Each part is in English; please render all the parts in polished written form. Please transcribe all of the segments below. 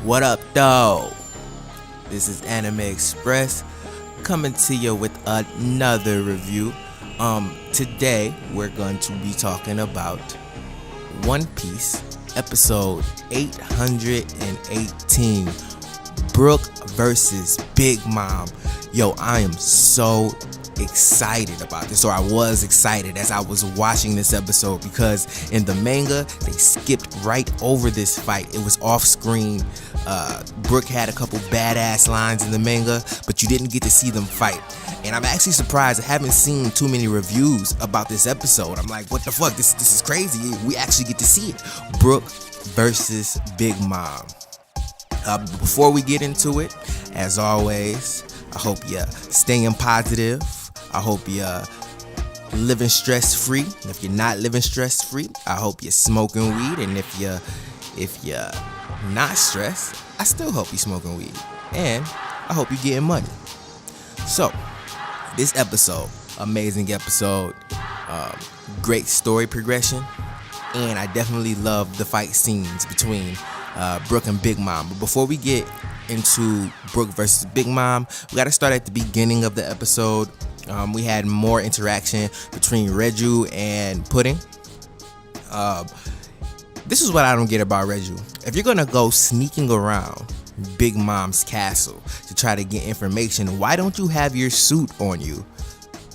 What up, though? This is Anime Express coming to you with another review. Today we're going to be talking about One Piece, episode 818, Brook versus Big Mom. Yo, I am so excited about this, or I was excited as I was watching this episode, because in the manga they skipped right over this fight. It was off screen. Brook had a couple badass lines in the manga, but you didn't get to see them fight. And I'm actually surprised. I haven't seen too many reviews about this episode. I'm like, what the fuck? This is crazy. We actually get to see it. Brook versus Big Mom. Before we get into it, as always, I hope you're staying positive. I hope you're living stress-free. If you're not living stress-free, I hope you're smoking weed. And if you're not stressed, I still hope you're smoking weed. And I hope you're getting money. So, this episode, amazing episode, great story progression, and I definitely love the fight scenes between Brook and Big Mom. But before we get into Brook versus Big Mom, we gotta start at the beginning of the episode. We had more interaction between Reju and Pudding. This is what I don't get about Reju. If you're gonna go sneaking around Big Mom's castle to try to get information, why don't you have your suit on you?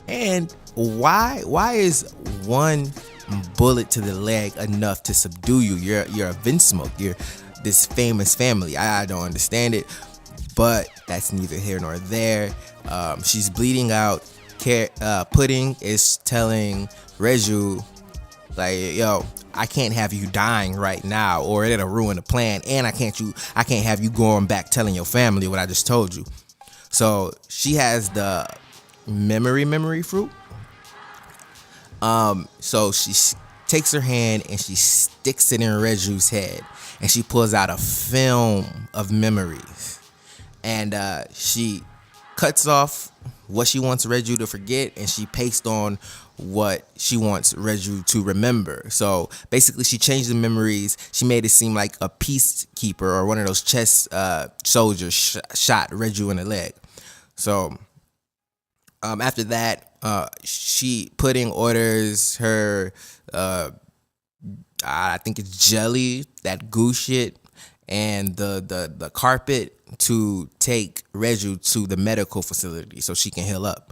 And why is one bullet to the leg enough to subdue you? You're a Vinsmoke. You're this famous family. I don't understand it, but that's neither here nor there. She's bleeding out. Pudding is telling Reju, like, yo, I can't have you dying right now, or it'll ruin the plan, and I can't have you going back telling your family what I just told you. So she has the memory fruit. So she takes her hand and she sticks it in Reju's head, and she pulls out a film of memories, and she cuts off what she wants Reju to forget, and she pastes on what she wants Reju to remember. So basically, she changed the memories. She made it seem like a peacekeeper or one of those chess soldiers shot Reju in the leg. So after that, Pudding orders her, I think it's jelly, that goo shit, and the carpet to take Reju to the medical facility so she can heal up.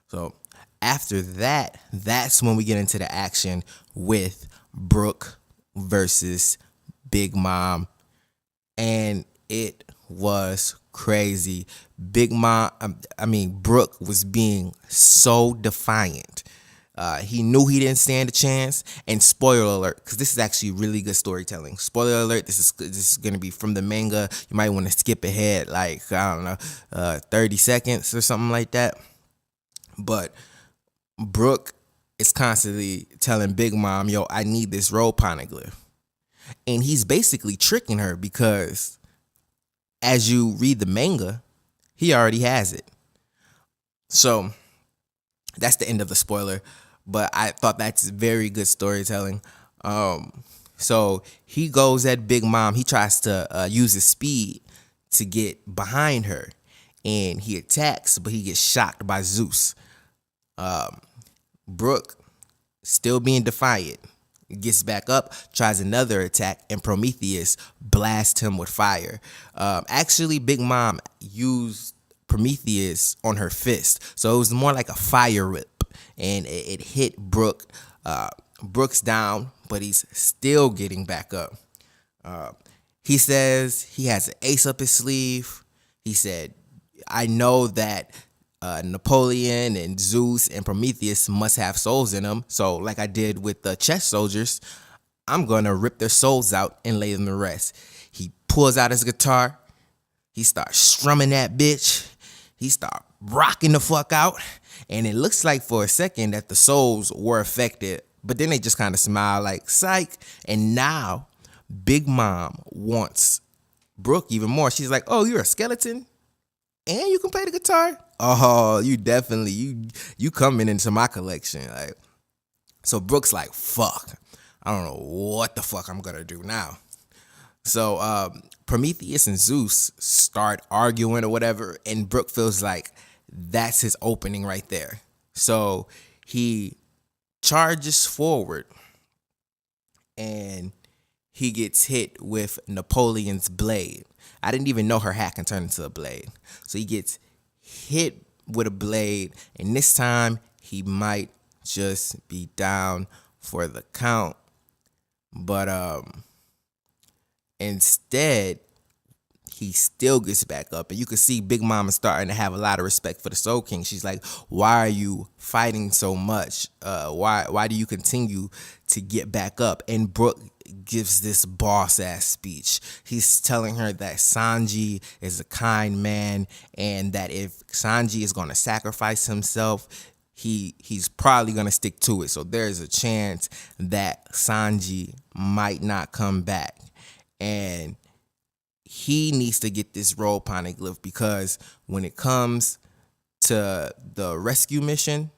So after that, that's when we get into the action with Brook versus Big Mom, and it was crazy. Brook was being so defiant. He knew he didn't stand a chance. And spoiler alert, because this is actually really good storytelling. Spoiler alert, this is going to be from the manga. You might want to skip ahead, like, I don't know, 30 seconds or something like that. But Brook is constantly telling Big Mom, yo, I need this road poneglyph. And he's basically tricking her, because as you read the manga, he already has it. So that's the end of the spoiler, but I thought that's very good storytelling. So he goes at Big Mom. He tries to use his speed to get behind her, and he attacks, but he gets shocked by Zeus. Brook, still being defiant, gets back up, tries another attack, and Prometheus blasts him with fire. Actually, Big Mom used Prometheus on her fist, so it was more like a fire whip, and it hit Brook. Brook's down, but he's still getting back up. He says he has an ace up his sleeve. He said, I know that Napoleon and Zeus and Prometheus must have souls in them, so like I did with the chess soldiers, I'm gonna rip their souls out and lay them to rest. He pulls out his guitar. He starts strumming that bitch. He starts rocking the fuck out, and it looks like for a second that the souls were affected, but then they just kind of smile like, psych. And now Big Mom wants Brook even more. She's like, oh, you're a skeleton and you can play the guitar? Oh, you definitely, you coming into my collection. Like, so Brook's like, fuck, I don't know what the fuck I'm gonna do now. So Prometheus and Zeus start arguing or whatever, and Brook feels like that's his opening right there. So he charges forward and he gets hit with Napoleon's blade. I didn't even know her hat can turn into a blade. So he gets hit with a blade, and this time he might just be down for the count. But instead, he still gets back up, and you can see Big Mom is starting to have a lot of respect for the Soul King. She's like, "Why are you fighting so much? Why do you continue to get back up?" And Brook gives this boss ass speech. He's telling her that Sanji is a kind man, and that if Sanji is going to sacrifice himself, he's probably going to stick to it. So there's a chance that Sanji might not come back, and he needs to get this roll poneglyph, because when it comes to the rescue mission,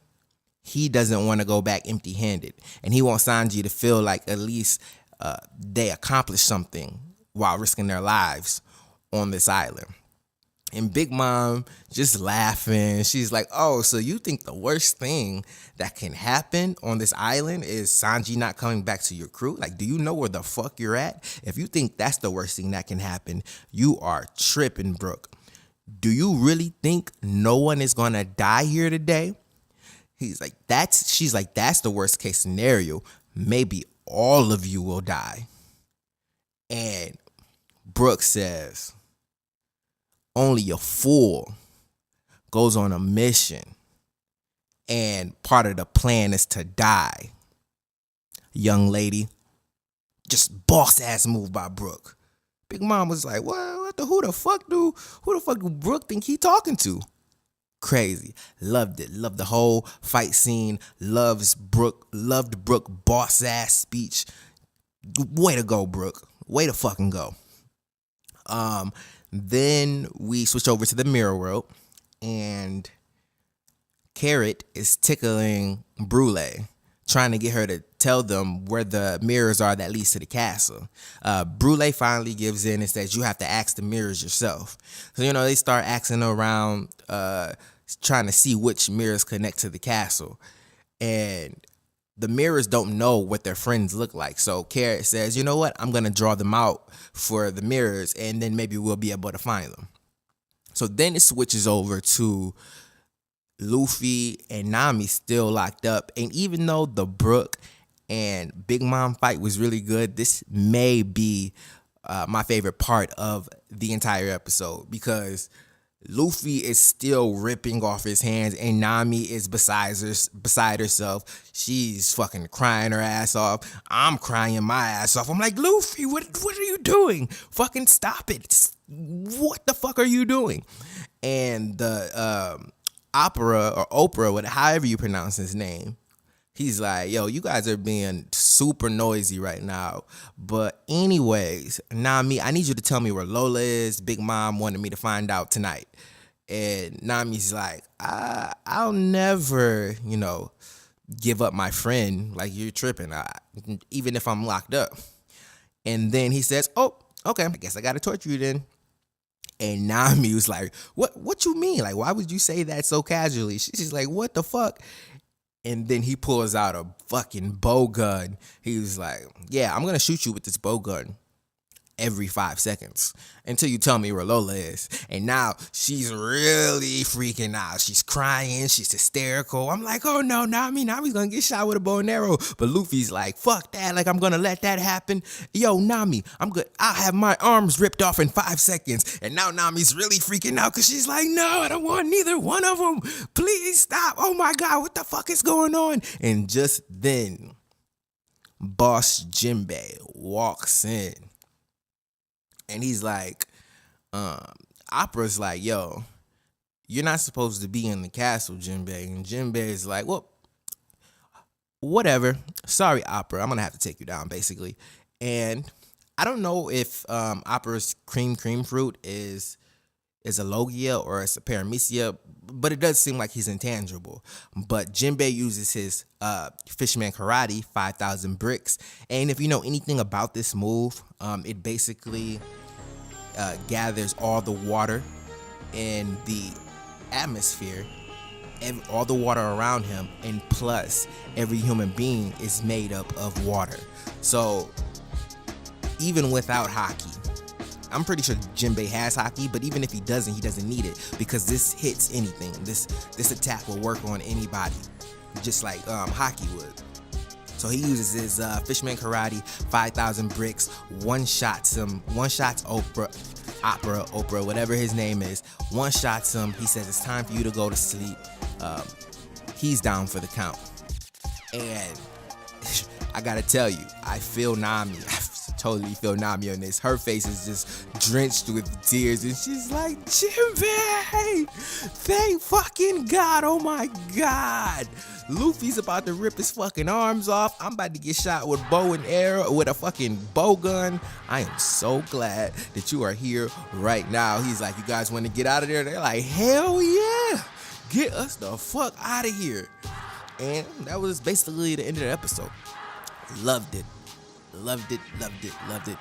he doesn't want to go back empty-handed, and he wants Sanji to feel like at least they accomplished something while risking their lives on this island. And Big Mom just laughing. She's like, "Oh, so you think the worst thing that can happen on this island is Sanji not coming back to your crew? Like, do you know where the fuck you're at? If you think that's the worst thing that can happen, you are tripping, Brook. Do you really think no one is gonna die here today?" She's like, that's the worst case scenario. Maybe all of you will die. And Brook says, "Only a fool goes on a mission, and part of the plan is to die." Young lady, just boss ass move by Brook. Big Mom was like, who the fuck do Brook think he talking to? Crazy. Loved it. Loved the whole fight scene. Loved Brook boss ass speech. Way to go, Brook. Way to fucking go. Then we switch over to the mirror world, and Carrot is tickling Brule, trying to get her to tell them where the mirrors are that leads to the castle. Brule finally gives in and says, "You have to ask the mirrors yourself." So, they start asking around, trying to see which mirrors connect to the castle. And the mirrors don't know what their friends look like. So Carrot says, "You know what? I'm going to draw them out for the mirrors, and then maybe we'll be able to find them." So then it switches over to Luffy and Nami still locked up. And even though the Brook and Big Mom fight was really good, this may be my favorite part of the entire episode, because Luffy is still ripping off his hands, and Nami is beside herself. She's fucking crying her ass off. I'm crying my ass off. I'm like, "Luffy, what are you doing? Fucking stop it. What the fuck are you doing?" And the Oprah, however you pronounce his name, he's like, "Yo, you guys are being super noisy right now. But anyways, Nami, I need you to tell me where Lola is. Big Mom wanted me to find out tonight." And Nami's like, I'll never, give up my friend. Like, you're tripping, even if I'm locked up." And then he says, "Oh, okay, I guess I gotta torture you then." And Nami was like, What you mean? Like, why would you say that so casually?" She's like, "What the fuck?" And then he pulls out a fucking bow gun. He was like, "Yeah, I'm gonna shoot you with this bow gun every 5 seconds until you tell me where Lola is." And now she's really freaking out. She's crying. She's hysterical. I'm like, "Oh no, Nami's gonna get shot with a bow and arrow." But Luffy's like, "Fuck that. Like, I'm gonna let that happen. Yo, Nami, I'll have my arms ripped off in 5 seconds. And now Nami's really freaking out, because she's like, "No, I don't want neither one of them. Please stop. Oh my God, what the fuck is going on?" And just then, Boss Jinbei walks in. And he's like, Opera's like, "Yo, you're not supposed to be in the castle, Jinbei." And Jinbei is like, "Well, whatever. Sorry, Opera. I'm going to have to take you down," basically. And I don't know if Opera's cream fruit is is a Logia or it's a Paramecia, but it does seem like he's intangible. But Jinbei uses his Fisherman Karate, 5,000 bricks. And if you know anything about this move, it basically gathers all the water in the atmosphere, all the water around him, and plus every human being is made up of water. So even without haki, I'm pretty sure Jinbei has haki, but even if he doesn't need it, because this hits anything. This attack will work on anybody, just like haki would. So he uses his Fisherman Karate, 5,000 bricks, one-shots Oprah, whatever his name is, one-shots him. He says it's time for you to go to sleep. He's down for the count. And I gotta tell you, I feel Nami. I totally feel Nami on this. Her face is just drenched with tears, and she's like, Jinbei, thank fucking God, oh my God. Luffy's about to rip his fucking arms off. I'm about to get shot with bow and arrow, with a fucking bow gun. I am so glad that you are here right now. He's like, you guys want to get out of there? They're like, hell yeah, get us the fuck out of here. And that was basically the end of the episode. Loved it.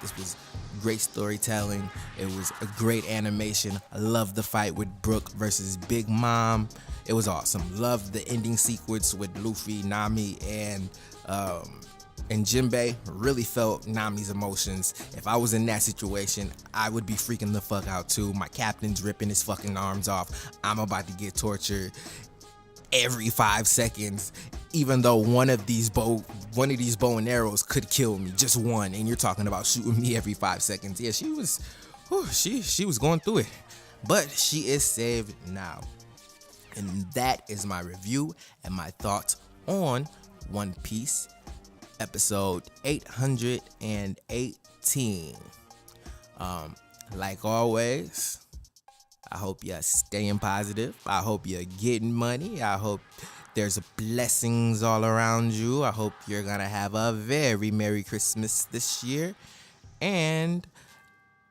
This was great storytelling. It was a great animation. I loved the fight with Brook versus Big Mom. It was awesome. Loved the ending sequence with Luffy, Nami, and Jinbei. Really felt Nami's emotions. If I was in that situation, I would be freaking the fuck out too. My captain's ripping his fucking arms off. I'm about to get tortured every 5 seconds, even though one of these bow and arrows could kill me, just one, and you're talking about shooting me every 5 seconds. Yeah, she was going through it, but she is saved now. And that is my review and my thoughts on One Piece episode 818. Like always, I hope you're staying positive. I hope you're getting money. I hope there's blessings all around you. I hope you're going to have a very Merry Christmas this year. And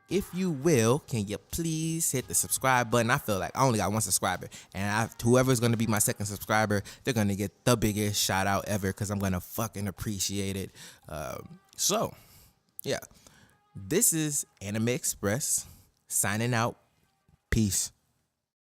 if you will, can you please hit the subscribe button? I feel like I only got one subscriber. And whoever's going to be my second subscriber, they're going to get the biggest shout out ever, because I'm going to fucking appreciate it. So, yeah. This is Anime Express signing out. Peace.